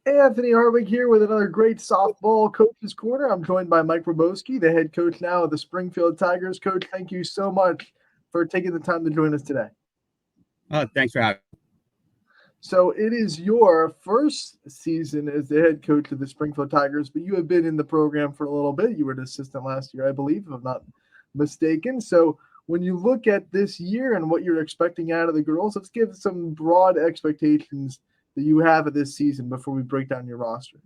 Hey, Anthony Harwick here with another great softball coach's corner. I'm joined by Mike Rubosky, the head coach now of the Springfield Tigers. Coach, thank you so much for taking the time to join us today. Thanks for having me. So, it is your first season as the head coach of the Springfield Tigers, but you have been in the program for a little bit. You were an assistant last year, I believe, if I'm not mistaken. So, when you look at this year and what you're expecting out of the girls, let's give some broad expectations that you have of this season before we break down your roster.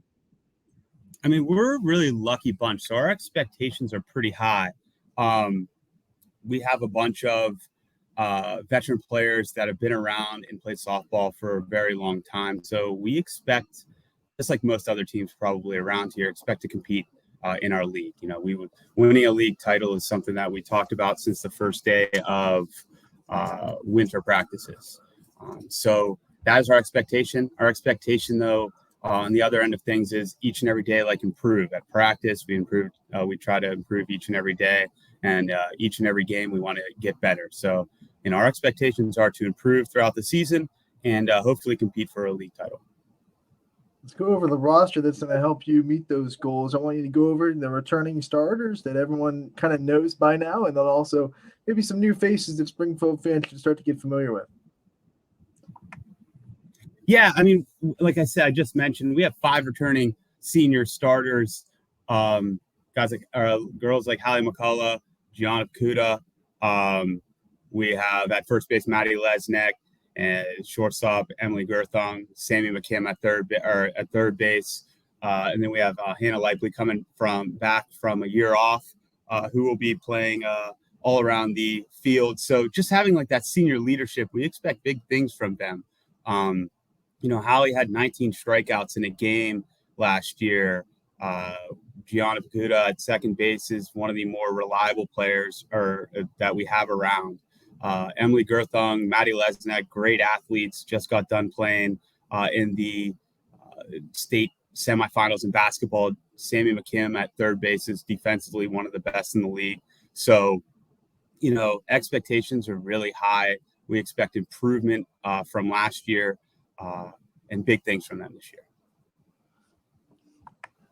I mean, we're a really lucky bunch, so our expectations are pretty high. Um, we have a bunch of veteran players that have been around and played softball for a very long time. So we expect, just like most other teams probably around here, expect to compete in our league. Winning a league title is something that we talked about since the first day of winter practices. So that is our expectation. Our expectation, though, on the other end of things is each and every day, like improve at practice. We improve. We try to improve each and every day, and each and every game we want to get better. So, our expectations are to improve throughout the season and hopefully compete for a league title. Let's go over the roster that's going to help you meet those goals. I want you to go over the returning starters that everyone kind of knows by now, and then also maybe some new faces that Springfield fans should start to get familiar with. Yeah, I mean, like I said, I just mentioned we have 5 returning senior starters. Guys like girls like Hallie McCullough, Gianna Kuda. We have at first base Maddie Lesnick and shortstop Emily Gerthong, Sammy McKim at third base, and then we have Hannah Lipley coming back from a year off, who will be playing all around the field. So just having like that senior leadership, we expect big things from them. Hallie had 19 strikeouts in a game last year. Gianna Pacuda at second base is one of the more reliable players that we have around. Emily Gerthong, Maddie Lesnick, great athletes, just got done playing in the state semifinals in basketball. Sammy McKim at third base is defensively one of the best in the league. So, expectations are really high. We expect improvement from last year. And big things from them this year.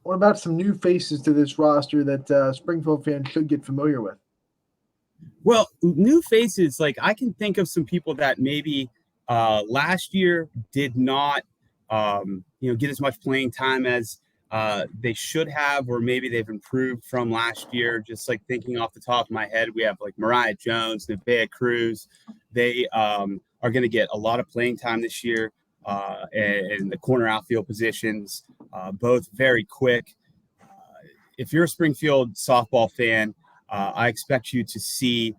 What about some new faces to this roster that Springfield fans should get familiar with? Well, new faces, like I can think of some people that maybe last year did not, get as much playing time as they should have, or maybe they've improved from last year. Just like thinking off the top of my head, we have like Mariah Jones, Nevaeh Cruz. They are going to get a lot of playing time this year. And the corner outfield positions, both very quick. If you're a Springfield softball fan, I expect you to see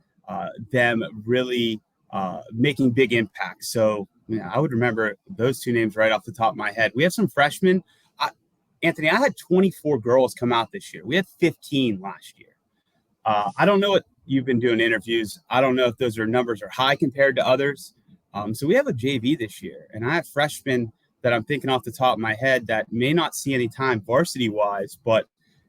them really making big impacts. So I would remember those two names right off the top of my head. We have some freshmen. Anthony, I had 24 girls come out this year. We had 15 last year. I don't know what you've been doing interviews. I don't know if those numbers are high compared to others. So we have a JV this year, and I have freshmen that I'm thinking off the top of my head that may not see any time varsity-wise, but,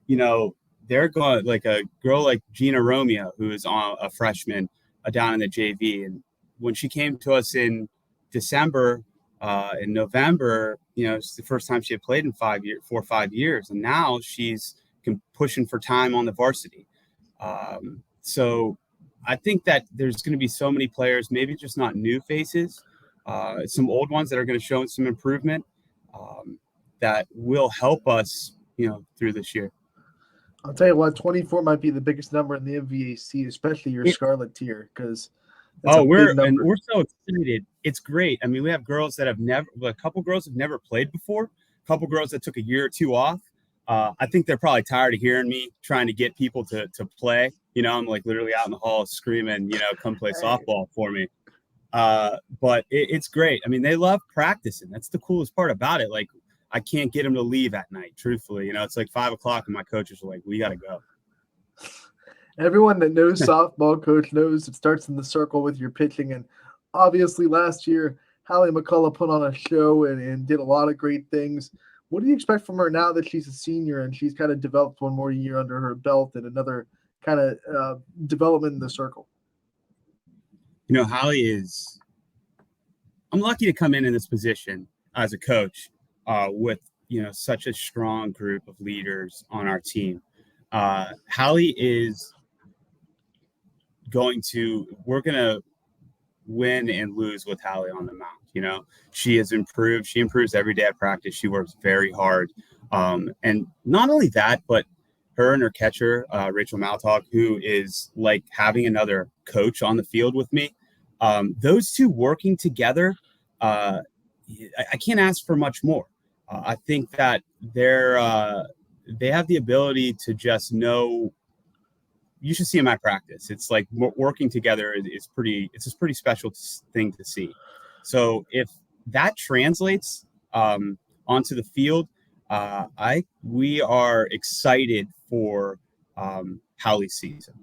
they're going like a girl like Gina Romeo, who is a freshman down in the JV. And when she came to us in December, in November, it's the first time she had played in 4 or 5 years. And now she's pushing for time on the varsity. So I think that there's going to be so many players, maybe just not new faces, some old ones that are going to show some improvement that will help us, through this year. I'll tell you what, 24 might be the biggest number in the MVAC, especially your Scarlet tier, because that's a big number. We're so excited. It's great. I mean, we have girls that a couple girls have never played before, a couple girls that took a year or two off. I think they're probably tired of hearing me trying to get people to play. I'm like literally out in the hall screaming, come play softball for me. But it's great. I mean, they love practicing. That's the coolest part about it. Like, I can't get them to leave at night, truthfully. It's like 5 o'clock and my coaches are like, we got to go. Everyone that knows softball, coach, knows it starts in the circle with your pitching. And obviously last year, Hallie McCullough put on a show and did a lot of great things. What do you expect from her now that she's a senior and she's kind of developed one more year under her belt and another kind of development in the circle? Hallie I'm lucky to come in this position as a coach with such a strong group of leaders on our team. Hallie is we're going to win and lose with Hallie on the mound. She has improved. She improves every day at practice. She works very hard. And not only that, but her and her catcher, Rachel Maltog, who is like having another coach on the field with me. Those two working together, I can't ask for much more. I think that they have the ability to just know. You should see them at practice. It's like working together is it's a pretty special thing to see. So if that translates onto the field, we are excited for Hallie's season.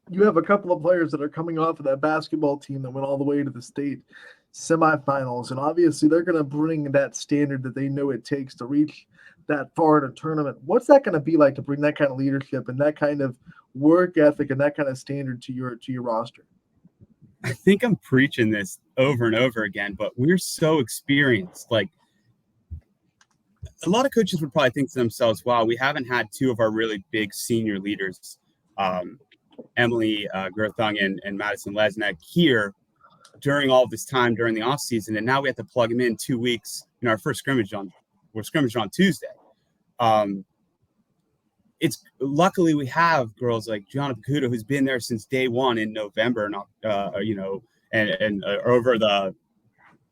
You have a couple of players that are coming off of that basketball team that went all the way to the state semifinals, and obviously they're going to bring that standard that they know it takes to reach that far in a tournament. What's that going to be like to bring that kind of leadership and that kind of work ethic and that kind of standard to your roster? I think I'm preaching this over and over again, but we're so experienced. Like, a lot of coaches would probably think to themselves, wow, we haven't had two of our really big senior leaders, Emily Gerthung and Madison Lesnick, here during all of this time during the offseason. And now we have to plug them in 2 weeks in our first scrimmage we're scrimmaging on Tuesday. It's luckily we have girls like Gianna Pacuda, who's been there since day one in November, and over the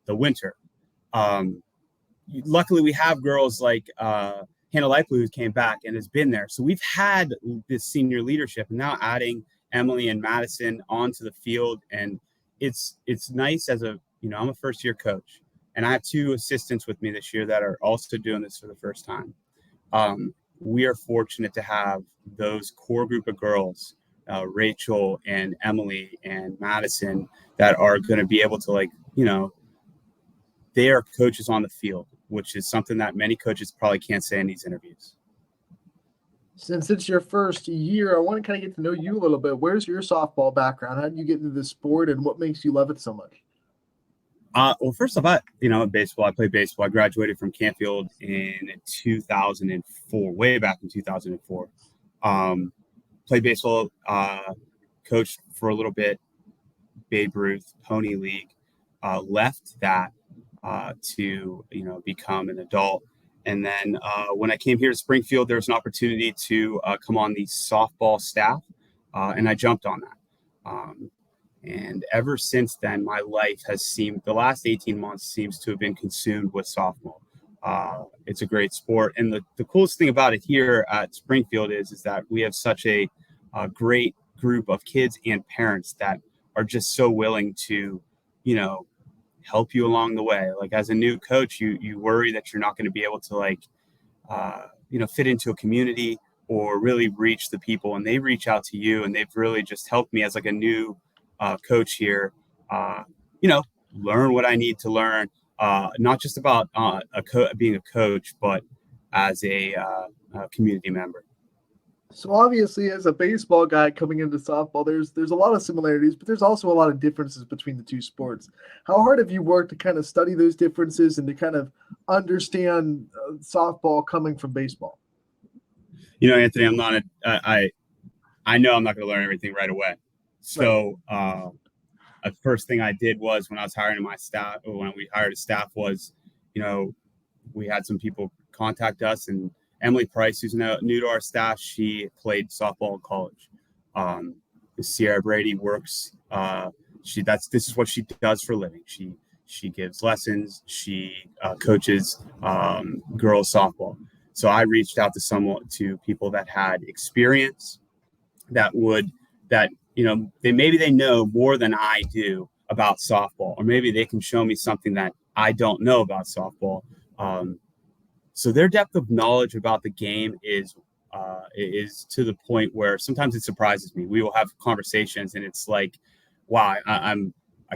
winter. Luckily we have girls like Hannah Leipler, who came back and has been there. So we've had this senior leadership, and now adding Emily and Madison onto the field. And it's nice I'm a first year coach, and I have two assistants with me this year that are also doing this for the first time. We are fortunate to have those core group of girls, Rachel and Emily and Madison, that are going to be able to they are coaches on the field, which is something that many coaches probably can't say in these interviews. Since it's your first year, I want to kind of get to know you a little bit. Where's your softball background? How did you get into this sport, and what makes you love it so much? Well, first off, baseball. I played baseball. I graduated from Canfield in 2004, way back in 2004. Played baseball, coached for a little bit, Babe Ruth, Pony League, left that to, become an adult. And then when I came here to Springfield, there was an opportunity to come on the softball staff, and I jumped on that. And ever since then, my life the last 18 months seems to have been consumed with softball. It's a great sport. And the coolest thing about it here at Springfield is that we have such a great group of kids and parents that are just so willing to, help you along the way. Like, as a new coach, you worry that you're not going to be able to fit into a community or really reach the people, and they reach out to you, and they've really just helped me as like a new coach here, learn what I need to learn, not just about being a coach, but as a community member. So obviously, as a baseball guy coming into softball, there's a lot of similarities, but there's also a lot of differences between the two sports. How hard have you worked to kind of study those differences and to kind of understand softball coming from baseball? Anthony, I know I'm not going to learn everything right away. So the first thing I did was when I was hiring my staff, or when we hired a staff, was, we had some people contact us, and Emily Price, who's new to our staff, she played softball in college. Sierra Brady works. This is what she does for a living. She gives lessons. She coaches girls softball. So I reached out to people that had experience, that they know more than I do about softball, or maybe they can show me something that I don't know about softball. So their depth of knowledge about the game is to the point where sometimes it surprises me. We will have conversations, and it's like, wow, I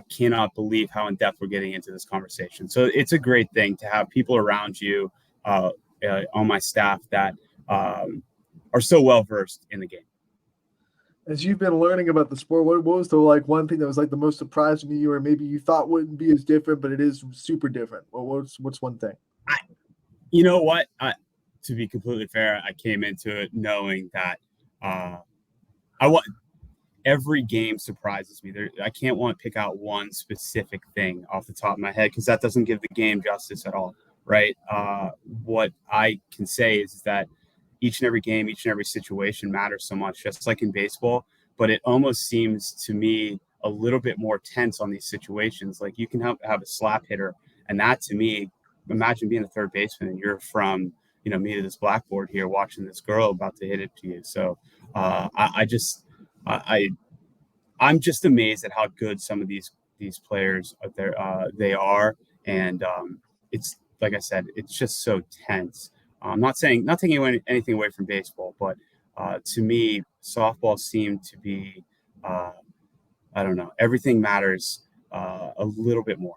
cannot believe how in depth we're getting into this conversation. So it's a great thing to have people around you on my staff that are so well versed in the game. As you've been learning about the sport, what was the one thing that was the most surprising to you, or maybe you thought wouldn't be as different, but it is super different? What's one thing? You know what? To be completely fair, I came into it knowing that I want every game surprises me. I can't want to pick out one specific thing off the top of my head because that doesn't give the game justice at all, right? What I can say is that each and every game, each and every situation matters so much, just like in baseball. But it almost seems to me a little bit more tense on these situations. Like you can have a slap hitter, and that to me, imagine being a third baseman and you're from me to this blackboard here watching this girl about to hit it to you. So I I'm just amazed at how good some of these players out there they are, and it's like I said, it's just so tense. I'm not taking anything away from baseball, but to me, softball seemed to be I don't know, everything matters a little bit more.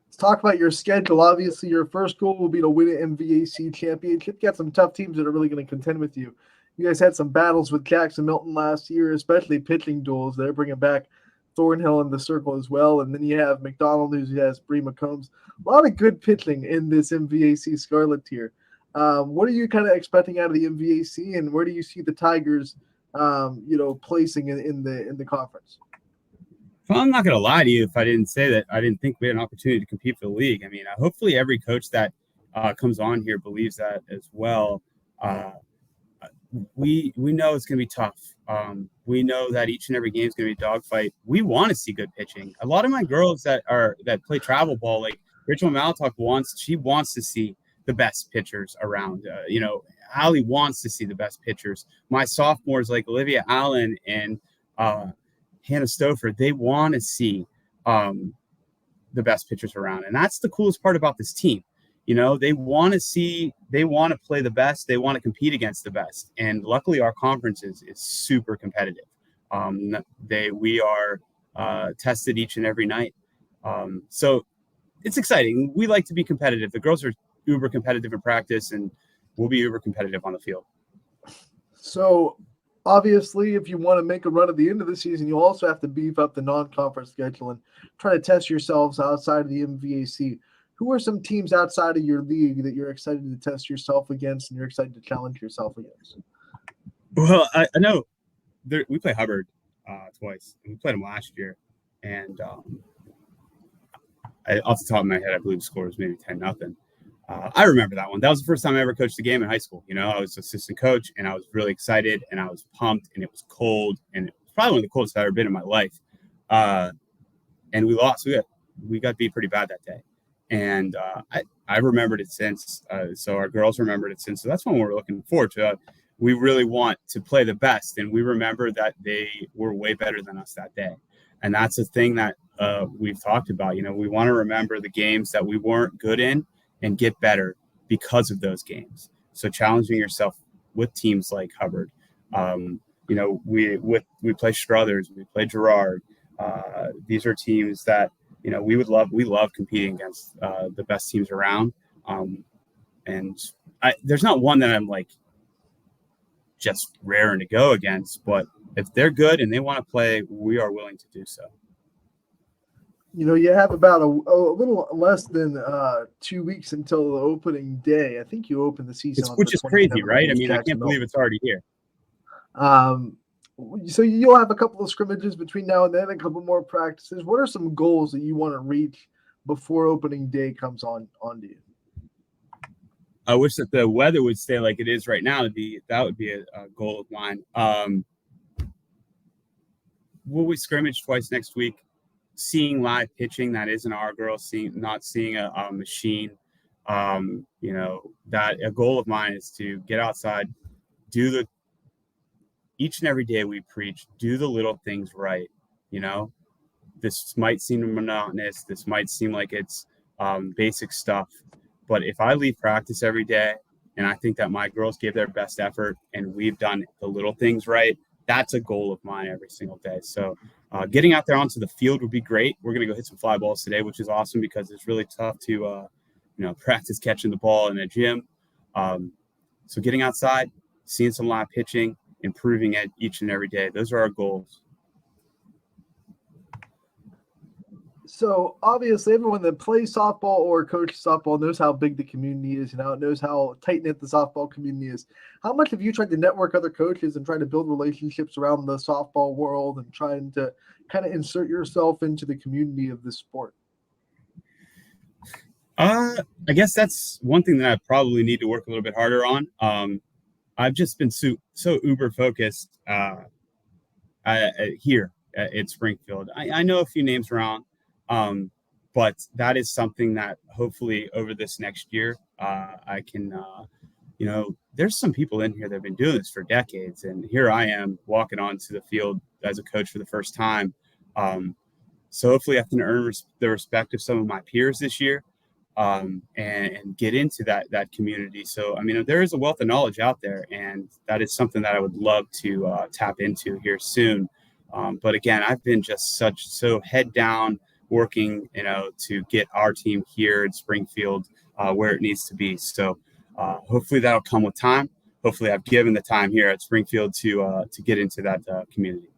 Let's talk about your schedule. Obviously, your first goal will be to win an MVAC championship. You got some tough teams that are really going to contend with you. You guys had some battles with Jackson Milton last year, especially pitching duels. They're bringing back Thornhill in the circle as well. And then you have McDonald, who has Bree McCombs. A lot of good pitching in this MVAC Scarlet tier. What are you kind of expecting out of the MVAC, and where do you see the Tigers, placing in the conference? Well, I'm not going to lie to you if I didn't say that I didn't think we had an opportunity to compete for the league. I mean, hopefully every coach that comes on here believes that as well. We know it's going to be tough. We know that each and every game is going to be a dogfight. We want to see good pitching. A lot of my girls that play travel ball, like Rachel Malatok wants to see the best pitchers around. Allie wants to see the best pitchers. My sophomores like Olivia Allen and Hannah Stouffer, they want to see the best pitchers around. And that's the coolest part about this team. They want to play the best. They want to compete against the best. And luckily our conference is super competitive. We are tested each and every night. So it's exciting. We like to be competitive. The girls are uber competitive in practice, and we'll be uber competitive on the field. So obviously, if you want to make a run at the end of the season, you'll also have to beef up the non-conference schedule and try to test yourselves outside of the MVAC. Who are some teams outside of your league that you're excited to test yourself against and you're excited to challenge yourself against? Well, I know we play Hubbard twice. We played them last year, and off the top of my head, I believe the score was maybe 10-0. I remember that one. That was the first time I ever coached a game in high school. I was assistant coach, and I was really excited, and I was pumped, and it was cold, and it was probably one of the coldest I've ever been in my life. And we lost. We got beat pretty bad that day. And I remembered it since. So our girls remembered it since. So that's one we're looking forward to. We really want to play the best, and we remember that they were way better than us that day. And that's the thing that we've talked about. We want to remember the games that we weren't good in and get better because of those games. So challenging yourself with teams like Hubbard. We play Struthers, we play Girard. These are teams that we love competing against the best teams around. And there's not one that I'm like just raring to go against, but if they're good and they want to play, we are willing to do so. You have about a little less than 2 weeks until the opening day. I think you open the season, which is crazy, right? I mean, I can't believe it's already here. So you'll have a couple of scrimmages between now and then, a couple more practices. What are some goals that you want to reach before opening day comes onto you? I wish that the weather would stay like it is right now. That would be a goal of mine. We'll scrimmage twice next week. Seeing live pitching that isn't our girls, not seeing a machine. That a goal of mine is to get outside, each and every day we preach, do the little things right. This might seem monotonous. This might seem like it's basic stuff. But if I leave practice every day and I think that my girls gave their best effort and we've done the little things right, that's a goal of mine every single day. So getting out there onto the field would be great. We're going to go hit some fly balls today, which is awesome because it's really tough to, practice catching the ball in a gym. So getting outside, seeing some live pitching, improving it each and every day. Those are our goals. So obviously, everyone that plays softball or coaches softball knows how big the community is, and how it knows how tight knit the softball community is. How much have you tried to network other coaches and try to build relationships around the softball world and trying to kind of insert yourself into the community of this sport? I guess that's one thing that I probably need to work a little bit harder on. I've just been so uber focused here at Springfield. I know a few names around, um, but that is something that hopefully over this next year I can. There's some people in here that have been doing this for decades, and here I am walking onto the field as a coach for the first time. Um, so hopefully I can earn the respect of some of my peers this year, and get into that community. So I mean, there is a wealth of knowledge out there, and that is something that I would love to tap into here soon. But again, I've been just so head down working, to get our team here in Springfield where it needs to be. So hopefully that'll come with time. Hopefully, I've given the time here at Springfield to get into that community.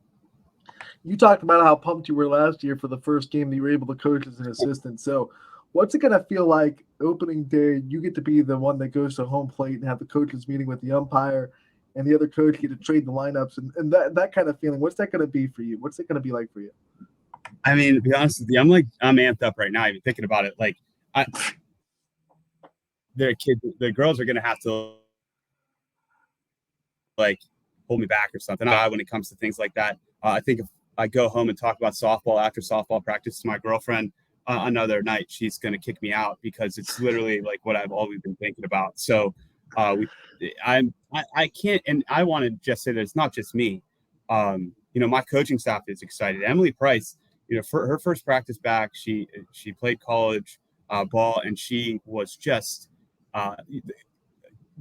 You talked about how pumped you were last year for the first game that you were able to coach as an assistant. So, what's it going to feel like opening day? You get to be the one that goes to home plate and have the coaches meeting with the umpire, and the other coach get to trade the lineups and that kind of feeling. What's that going to be for you? What's it going to be like for you? I mean, to be honest with you, I'm amped up right now, even thinking about it. Like, the girls are going to have to like hold me back or something. When it comes to things like that, I think if I go home and talk about softball after softball practice to my girlfriend another night, she's going to kick me out because it's literally like what I've always been thinking about. So I can't, and I want to just say that it's not just me. My coaching staff is excited. Emily Price, for her first practice back, she played college ball, and she was just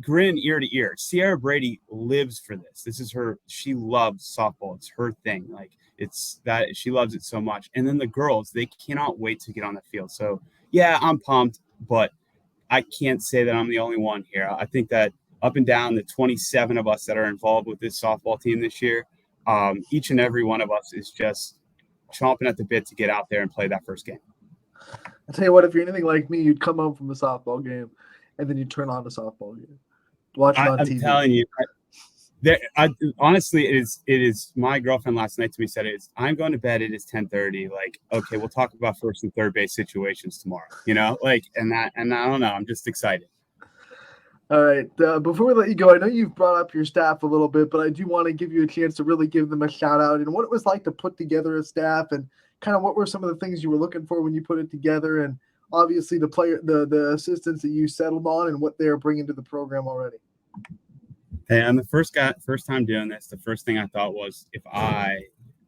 grin ear to ear. Sierra Brady lives for this. This is her. She loves softball. It's her thing. Like, it's that she loves it so much. And then the girls, they cannot wait to get on the field. So yeah, I'm pumped, but I can't say that I'm the only one here. I think that up and down the 27 of us that are involved with this softball team this year, each and every one of us is just chomping at the bit to get out there and play that first game. I'll tell you what, if you're anything like me, you'd come home from a softball game and then you turn on the softball game. Watch it on TV. I'm telling you, honestly, it is. My girlfriend last night to me said, I'm going to bed. It is 10:30. Like, okay, we'll talk about first and third base situations tomorrow. And I don't know. I'm just excited. All right. Before we let you go, I know you've brought up your staff a little bit, but I do want to give you a chance to really give them a shout out and what it was like to put together a staff and kind of what were some of the things you were looking for when you put it together, and obviously the assistants that you settled on and what they're bringing to the program already. Hey, I'm the first time doing this. The first thing I thought was if I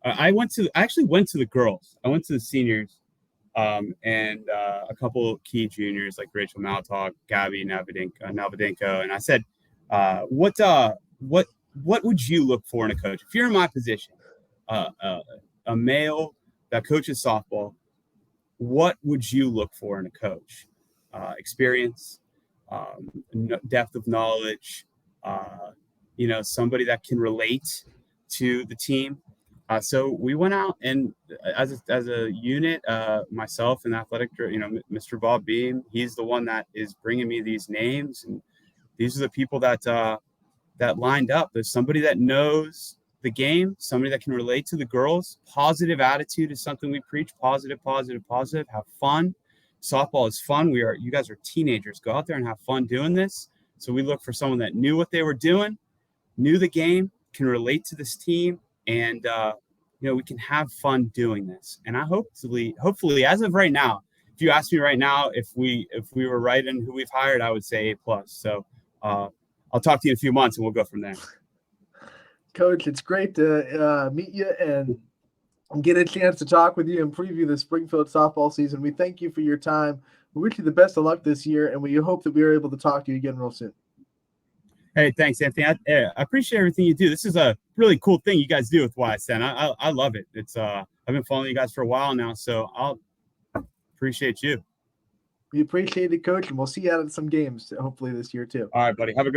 actually went to the girls. I went to the seniors, and a couple key juniors like Rachel Maltog, Gabby Nalvadenko, and I said, what would you look for in a coach if you're in my position, a male that coaches softball? What would you look for in a coach? Experience, depth of knowledge, somebody that can relate to the team. So we went out and as a unit, myself and athletic, Mr. Bob Beam, he's the one that is bringing me these names, and these are the people that lined up. There's somebody that knows the game, somebody that can relate to the girls. Positive attitude is something we preach. Positive. Have fun. Softball is fun. You guys are teenagers. Go out there and have fun doing this. So we look for someone that knew what they were doing, knew the game, can relate to this team, and we can have fun doing this. And I hopefully, as of right now, if you ask me right now if we were right in who we've hired, I would say A+. So I'll talk to you in a few months and we'll go from there. Coach, it's great to meet you and get a chance to talk with you and preview the Springfield softball season. We thank you for your time. We wish you the best of luck this year, and we hope that we are able to talk to you again real soon. Hey, thanks, Anthony. I appreciate everything you do. This is a really cool thing you guys do with YSN. I love it. It's I've been following you guys for a while now, so I'll appreciate you. We appreciate it, Coach, and we'll see you out at some games hopefully this year too. All right, buddy. Have a good